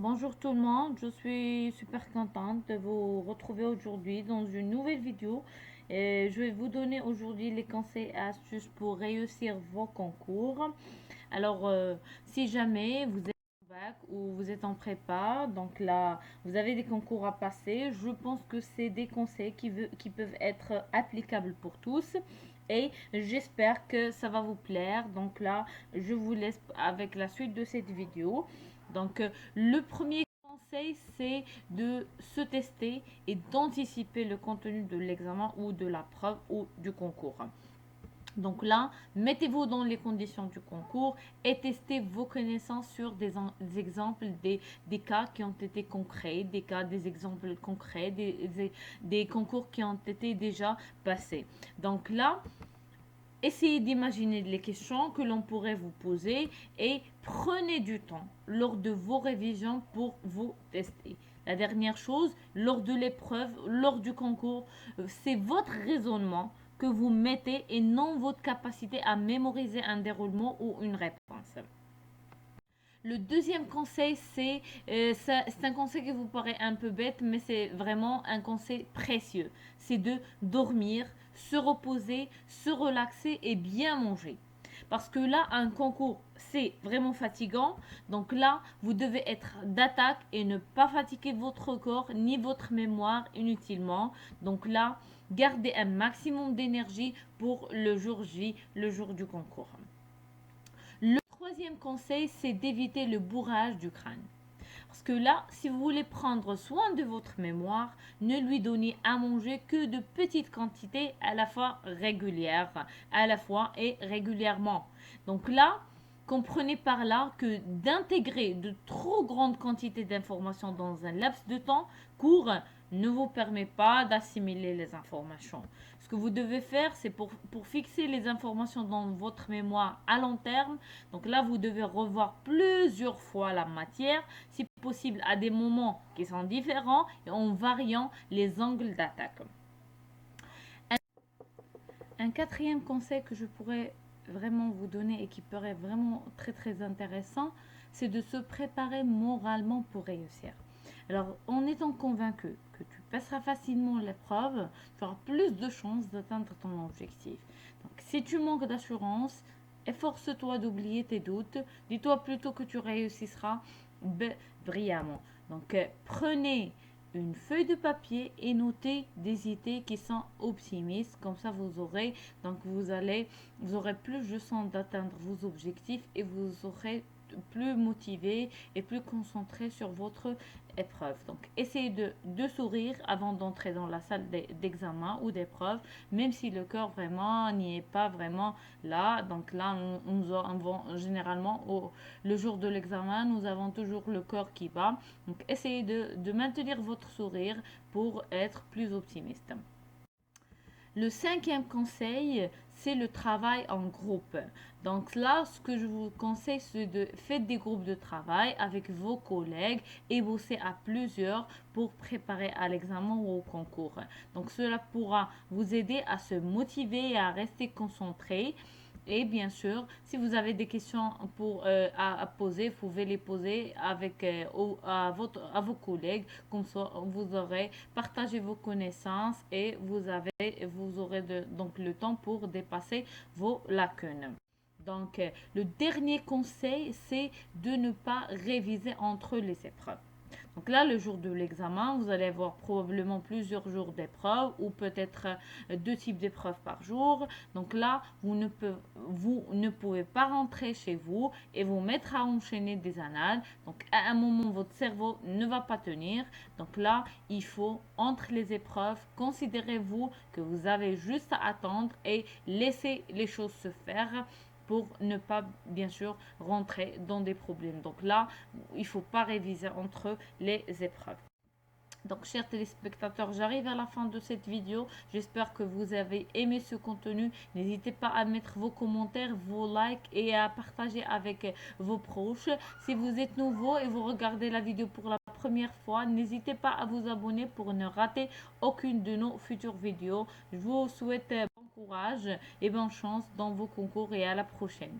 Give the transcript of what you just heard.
Bonjour tout le monde, je suis super contente de vous retrouver aujourd'hui dans une nouvelle vidéo. Et je vais vous donner aujourd'hui les conseils et astuces pour réussir vos concours. Alors, si jamais vous êtes en bac ou vous êtes en prépa, donc là, vous avez des concours à passer, je pense que c'est des conseils qui peuvent être applicables pour tous. Et j'espère que ça va vous plaire. Donc là, je vous laisse avec la suite de cette vidéo. Donc, le premier conseil, c'est de se tester et d'anticiper le contenu de l'examen ou de la preuve ou du concours. Donc là, mettez-vous dans les conditions du concours et testez vos connaissances sur des exemples, des cas qui ont été concrets, des exemples concrets, des concours qui ont été déjà passés. Donc là, essayez d'imaginer les questions que l'on pourrait vous poser et prenez du temps lors de vos révisions pour vous tester. La dernière chose, lors de l'épreuve, lors du concours, c'est votre raisonnement que vous mettez et non votre capacité à mémoriser un déroulement ou une réponse. Le deuxième conseil, c'est un conseil qui vous paraît un peu bête, mais c'est vraiment un conseil précieux. C'est de dormir, se reposer, se relaxer et bien manger. Parce que là, un concours, c'est vraiment fatigant. Donc là, vous devez être d'attaque et ne pas fatiguer votre corps ni votre mémoire inutilement. Donc là, gardez un maximum d'énergie pour le jour J, le jour du concours. Le troisième conseil, c'est d'éviter le bourrage du crâne. Parce que là, si vous voulez prendre soin de votre mémoire, ne lui donnez à manger que de petites quantités à la fois régulières, à la fois et régulièrement. Donc là, comprenez par là que d'intégrer de trop grandes quantités d'informations dans un laps de temps court ne vous permet pas d'assimiler les informations. Ce que vous devez faire, c'est pour fixer les informations dans votre mémoire à long terme. Donc là, vous devez revoir plusieurs fois la matière, si possible à des moments qui sont différents et en variant les angles d'attaque. Un quatrième conseil que je pourrais vraiment vous donner et qui paraît vraiment très intéressant, c'est de se préparer moralement pour réussir. Alors, en étant convaincu que tu passeras facilement l'épreuve, tu auras plus de chances d'atteindre ton objectif. Donc, si tu manques d'assurance, efforce-toi d'oublier tes doutes. Dis-toi plutôt que tu réussiras brillamment. Donc, prenez une feuille de papier et notez des idées qui sont optimistes. Comme ça, vous aurez plus de chances d'atteindre vos objectifs et vous aurez plus motivé et plus concentré sur votre épreuve. Donc, essayez de sourire avant d'entrer dans la salle d'examen ou d'épreuve, même si le cœur vraiment n'y est pas vraiment là. Donc là, nous avons généralement le jour de l'examen, nous avons toujours le cœur qui bat. Donc, essayez de maintenir votre sourire pour être plus optimiste. Le cinquième conseil, c'est le travail en groupe. Donc là, ce que je vous conseille, c'est de faire des groupes de travail avec vos collègues et bosser à plusieurs pour préparer à l'examen ou au concours. Donc cela pourra vous aider à se motiver et à rester concentré. Et bien sûr, si vous avez des questions à poser, vous pouvez les poser à vos collègues. Comme ça, vous aurez partagé vos connaissances et vous aurez donc le temps pour dépasser vos lacunes. Donc, le dernier conseil, c'est de ne pas réviser entre les épreuves. Donc là, le jour de l'examen, vous allez avoir probablement plusieurs jours d'épreuves ou peut-être deux types d'épreuves par jour. Donc là, vous ne pouvez pas rentrer chez vous et vous mettre à enchaîner des annales. Donc à un moment, votre cerveau ne va pas tenir. Donc là, il faut, entre les épreuves, considérez-vous que vous avez juste à attendre et laisser les choses se faire pour ne pas, bien sûr, rentrer dans des problèmes. Donc là, il ne faut pas réviser entre les épreuves. Donc, chers téléspectateurs, j'arrive à la fin de cette vidéo. J'espère que vous avez aimé ce contenu. N'hésitez pas à mettre vos commentaires, vos likes et à partager avec vos proches. Si vous êtes nouveau et vous regardez la vidéo pour la première fois, n'hésitez pas à vous abonner pour ne rater aucune de nos futures vidéos. Je vous souhaite bon courage et bonne chance dans vos concours et à la prochaine.